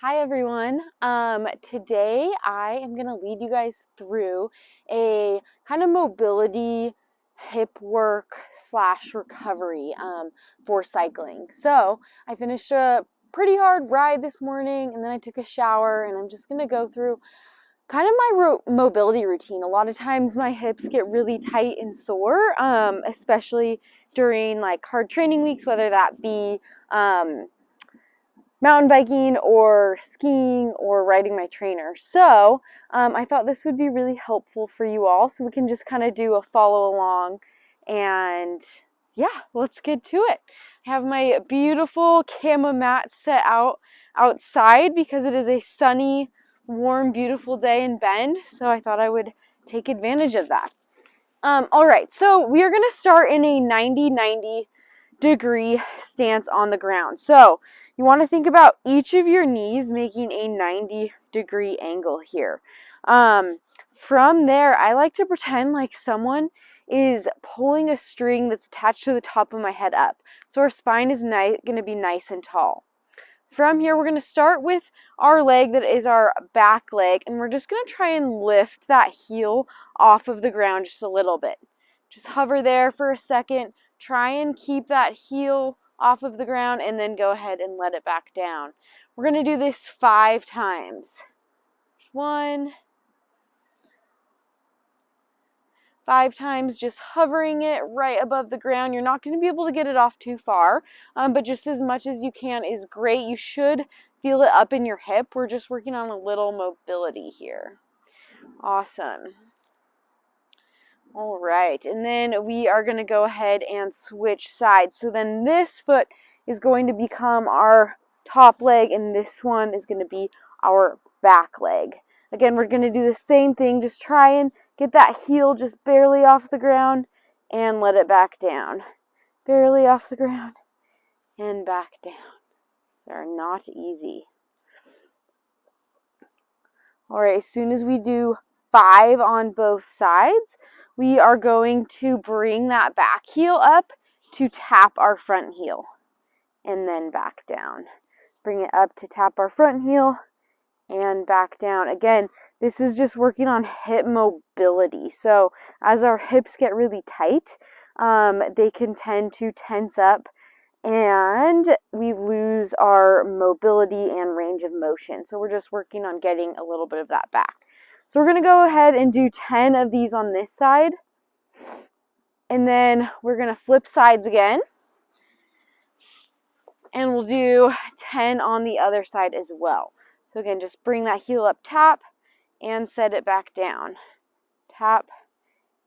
Hi everyone. Today I am going to lead you guys through a kind of mobility hip work slash recovery for cycling. So I finished a pretty hard ride this morning and then I took a shower and I'm just going to go through kind of my mobility routine. A lot of times my hips get really tight and sore, especially during like hard training weeks, whether that be mountain biking or skiing or riding my trainer. So I thought this would be really helpful for you all, so we can just kind of do a follow along, and yeah, let's get to it. I have my beautiful camo mat set out outside because it is a sunny, warm, beautiful day in Bend, so I thought I would take advantage of that. All right, so we are going to start in a 90-90 degree stance on the ground. So you want to think about each of your knees making a 90-degree angle here. From there, I like to pretend like someone is pulling a string that's attached to the top of my head up. So our spine is going to be nice and tall. From here, we're going to start with our leg that is our back leg, and we're just going to try and lift that heel off of the ground just a little bit. Just hover there for a second. Try and keep that heel off of the ground and then go ahead and let it back down. We're going to do this 5 times. 1, 5 times, just hovering it right above the ground. You're not going to be able to get it off too far, but just as much as you can is great. You should feel it up in your hip. We're just working on a little mobility here. Awesome. All right, and then we are going to go ahead and switch sides. So then this foot is going to become our top leg, and this one is going to be our back leg. Again, we're going to do the same thing. Just try and get that heel just barely off the ground and let it back down. Barely off the ground and back down. These are not easy. All right, as soon as we do 5 on both sides, we are going to bring that back heel up to tap our front heel and then back down. Bring it up to tap our front heel and back down. Again, this is just working on hip mobility. So as our hips get really tight, they can tend to tense up and we lose our mobility and range of motion. So we're just working on getting a little bit of that back. So we're going to go ahead and do 10 of these on this side. And then we're going to flip sides again. And we'll do 10 on the other side as well. So again, just bring that heel up, tap, and set it back down. Tap,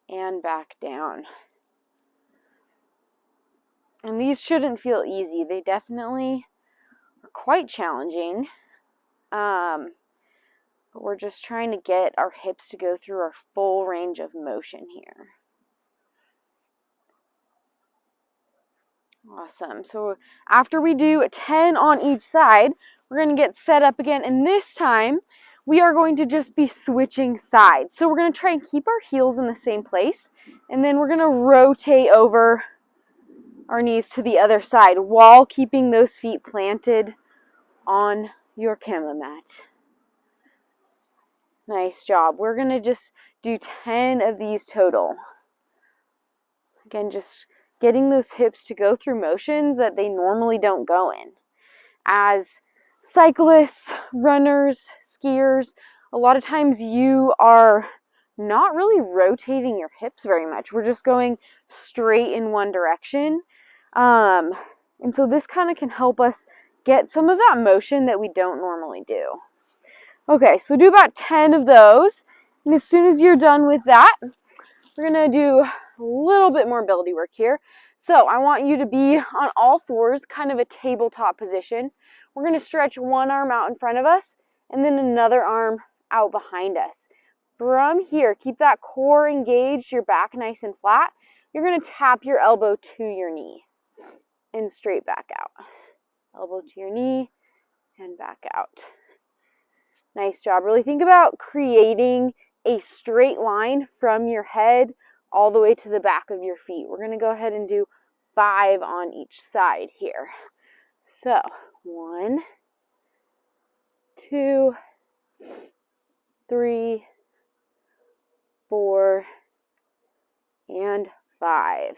and back down. And these shouldn't feel easy. They definitely are quite challenging. But we're just trying to get our hips to go through our full range of motion here. Awesome. So after we do 10 on each side, we're going to get set up again. And this time, we are going to just be switching sides. So we're going to try and keep our heels in the same place. And then we're going to rotate over our knees to the other side while keeping those feet planted on your camo mat. Nice job. We're going to just do 10 of these total. Again, just getting those hips to go through motions that they normally don't go in. As cyclists, runners, skiers, a lot of times you are not really rotating your hips very much. We're just going straight in one direction. And so this kind of can help us get some of that motion that we don't normally do. Okay, so do about 10 of those. And as soon as you're done with that, we're going to do a little bit more mobility work here. So I want you to be on all fours, kind of a tabletop position. We're going to stretch one arm out in front of us and then another arm out behind us. From here, keep that core engaged, your back nice and flat. You're going to tap your elbow to your knee and straight back out. Elbow to your knee and back out. Nice job. Really think about creating a straight line from your head all the way to the back of your feet. We're going to go ahead and do 5 on each side here. So 1, 2, 3, 4, and 5.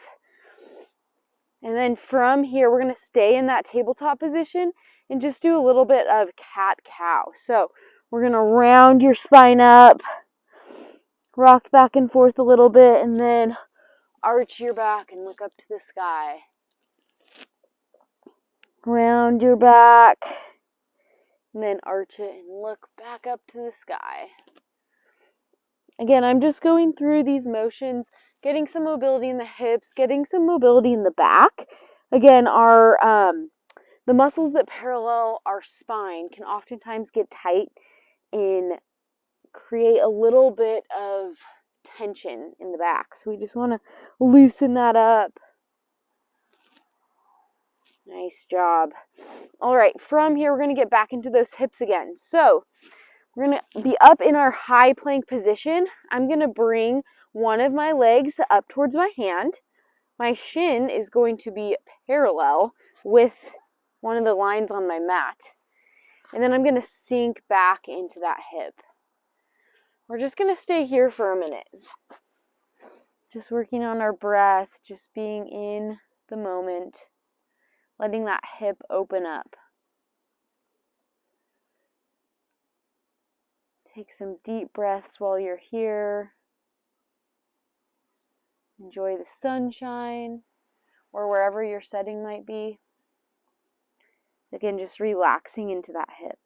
And then from here, we're going to stay in that tabletop position and just do a little bit of cat-cow. So we're going to round your spine up, rock back and forth a little bit, and then arch your back and look up to the sky. Round your back, and then arch it and look back up to the sky. Again, I'm just going through these motions, getting some mobility in the hips, getting some mobility in the back. Again, the muscles that parallel our spine can oftentimes get tight and create a little bit of tension in the back. So we just want to loosen that up. Nice job. All right, from here, we're going to get back into those hips again. So we're going to be up in our high plank position. I'm going to bring one of my legs up towards my hand. My shin is going to be parallel with one of the lines on my mat. And then I'm going to sink back into that hip. We're just going to stay here for a minute. Just working on our breath, just being in the moment, letting that hip open up. Take some deep breaths while you're here. Enjoy the sunshine or wherever your setting might be. Again, just relaxing into that hip.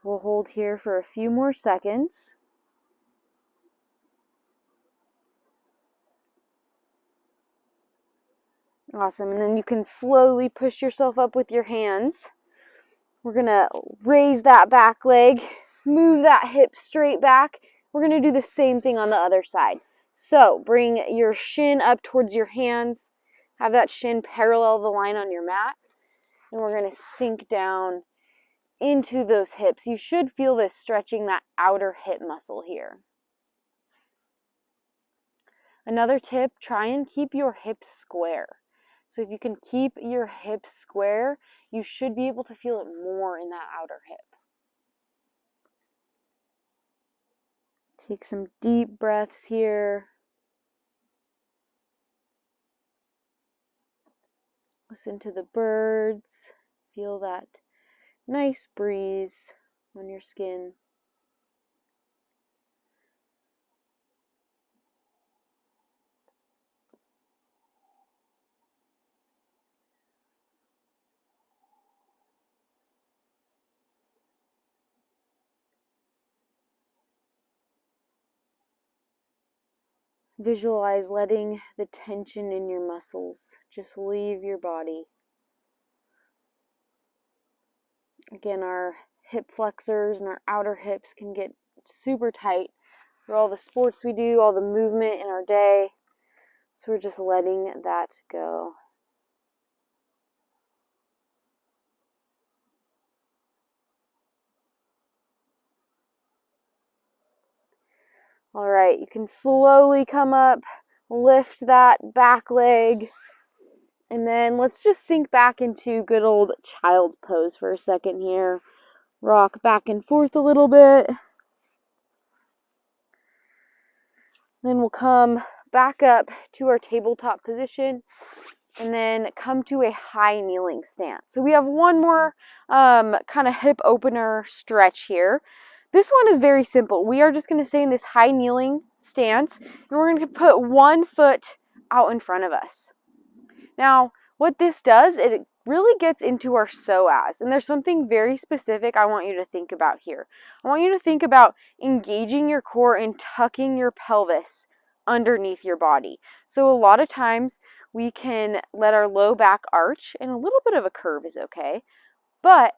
We'll hold here for a few more seconds. Awesome, and then you can slowly push yourself up with your hands. We're going to raise that back leg, move that hip straight back. We're going to do the same thing on the other side. So bring your shin up towards your hands, have that shin parallel the line on your mat, and we're going to sink down into those hips. You should feel this stretching that outer hip muscle here. Another tip, try and keep your hips square. So if you can keep your hips square, you should be able to feel it more in that outer hip. Take some deep breaths here. Listen to the birds. Feel that nice breeze on your skin. Visualize letting the tension in your muscles just leave your body. Again, our hip flexors and our outer hips can get super tight through all the sports we do, all the movement in our day. So we're just letting that go. All right, you can slowly come up, lift that back leg, and then let's just sink back into good old child's pose for a second here. Rock back and forth a little bit. Then we'll come back up to our tabletop position and then come to a high kneeling stance. So we have one more kind of hip opener stretch here. This one is very simple. We are just going to stay in this high kneeling stance, and we're going to put one foot out in front of us. Now, what this does, it really gets into our psoas, and there's something very specific I want you to think about here. I want you to think about engaging your core and tucking your pelvis underneath your body. So a lot of times we can let our low back arch, and a little bit of a curve is okay, but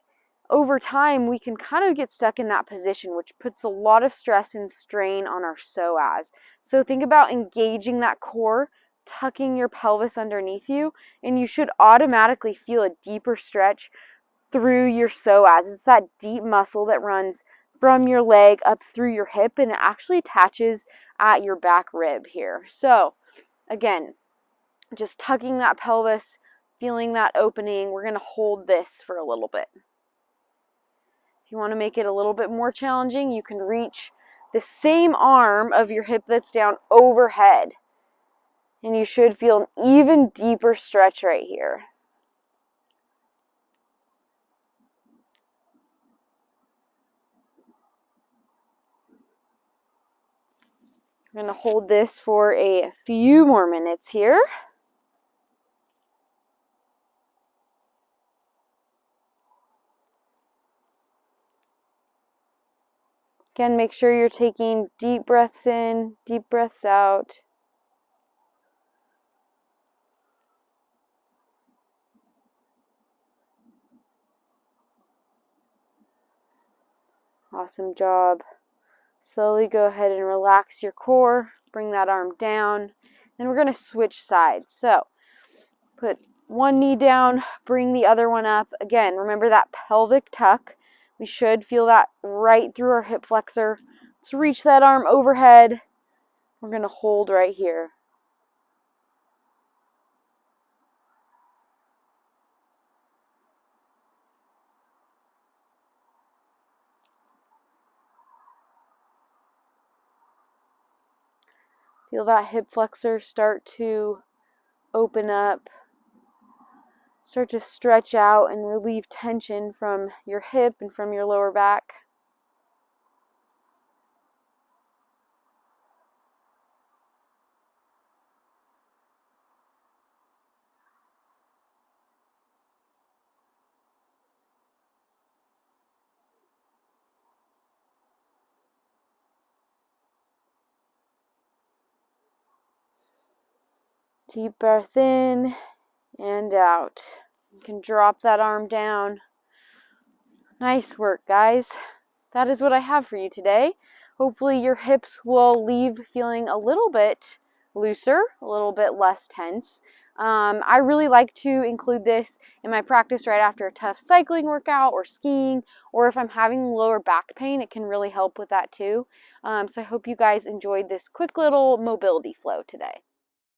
over time, we can kind of get stuck in that position, which puts a lot of stress and strain on our psoas. So think about engaging that core, tucking your pelvis underneath you, and you should automatically feel a deeper stretch through your psoas. It's that deep muscle that runs from your leg up through your hip, and it actually attaches at your back rib here. So again, just tucking that pelvis, feeling that opening. We're going to hold this for a little bit. If you want to make it a little bit more challenging, you can reach the same arm of your hip that's down overhead, and you should feel an even deeper stretch right here. I'm going to hold this for a few more minutes here. Again, make sure you're taking deep breaths in, deep breaths out. Awesome job. Slowly go ahead and relax your core. Bring that arm down. Then we're going to switch sides. So put one knee down, bring the other one up. Again, remember that pelvic tuck. We should feel that right through our hip flexor. Let's reach that arm overhead. We're going to hold right here. Feel that hip flexor start to open up. Start to stretch out and relieve tension from your hip and from your lower back. Deep breath in and out. You can drop that arm down. Nice work, guys. That is what I have for you today. Hopefully your hips will leave feeling a little bit looser, a little bit less tense. I really like to include this in my practice right after a tough cycling workout or skiing, or if I'm having lower back pain, it can really help with that too. So I hope you guys enjoyed this quick little mobility flow today.